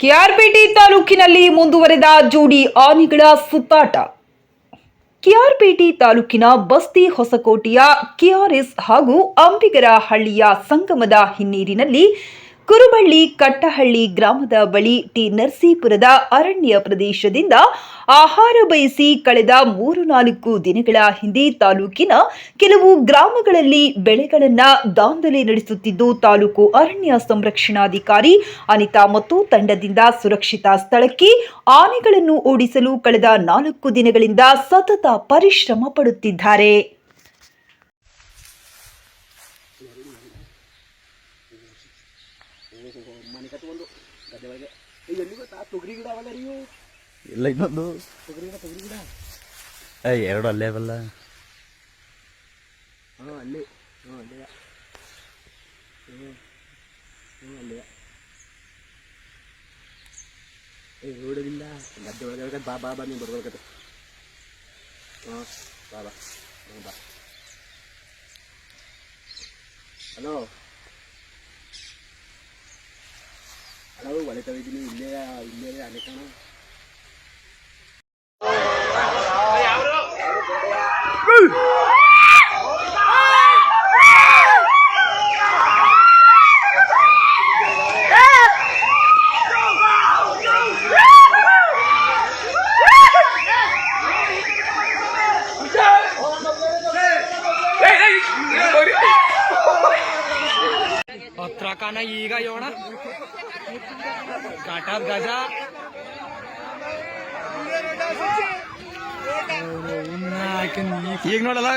ಕೆಆರ್ಪೇಟೆ ತಾಲೂಕಿನಲ್ಲಿ ಮುಂದುವರೆದ ಜೋಡಿ ಆನೆಗಳ ಸುತ್ತಾಟ. ಕೆಆರ್ಪೇಟೆ ತಾಲೂಕಿನ ಬಸ್ತಿ ಹೊಸಕೋಟೆಯ ಕೆಆರ್ಎಸ್ ಹಾಗೂ ಅಂಬಿಗರಹಳ್ಳಿಯ ಸಂಗಮದ ಹಿನ್ನೀರಿನಲ್ಲಿ ಕುರುಬಳ್ಳಿ ಕಟ್ಟಹಳ್ಳಿ ಗ್ರಾಮದ ಬಳಿ ಟಿ ನರಸೀಪುರದ ಅರಣ್ಯ ಪ್ರದೇಶದಿಂದ ಆಹಾರ ಬಯಸಿ ಕಳೆದ 3-4 ದಿನಗಳ ಹಿಂದೆ ತಾಲೂಕಿನ ಕೆಲವು ಗ್ರಾಮಗಳಲ್ಲಿ ಬೆಳೆಗಳನ್ನು ದಾಂಧಲೆ ನಡೆಸುತ್ತಿದ್ದು ತಾಲೂಕು ಅರಣ್ಯ ಸಂರಕ್ಷಣಾಧಿಕಾರಿ ಅನಿತಾ ಮತ್ತು ತಂಡದಿಂದ ಸುರಕ್ಷಿತ ಸ್ಥಳಕ್ಕೆ ಆನೆಗಳನ್ನು ಓಡಿಸಲು ಕಳೆದ 4 ದಿನಗಳಿಂದ ಸತತ ಪರಿಶ್ರಮ ಪಡುತ್ತಿದ್ದಾರೆ. ಇಲ್ಲ ಇನ್ನೊಂದು ಎರಡು ಅಲ್ಲೇ ಬಲ್ಲ ಅಲ್ಲಿ ರೋಡದಿಂದ ಗದ್ದೆ ಒಳಗೆ ಬಾ ಬಾ ಬಾ ನೀವು ಬರ್ಬೇಕತ್ತೆ. ಬಾ ಬಾ ಬಾ. ಹಲೋ ಹಲೋ ಹೊಳಿತಾ ಇದ್ದೀನಿ. ಇಲ್ಲೇ ಅನೆ ಕಾಣ. ಹತ್ರಕಾನ ಈಗ ಯೋಣ ಕಾಟಾದ ಗಜ ಈಗ ನೋಡಲ್ಲ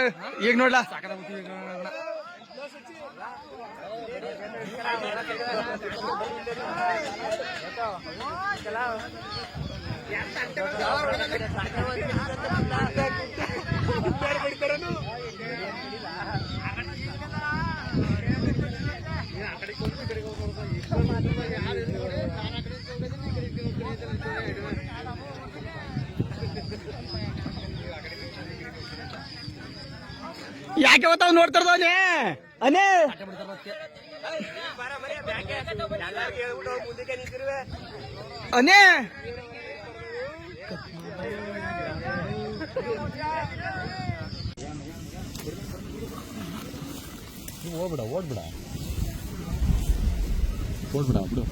ಯಾಕೆ ಗೊತ್ತಾವ್ ನೋಡ್ತಾರ ಅನೇ ಅನೇ ಓಡ್ಬಿಡ ಬಿಡು.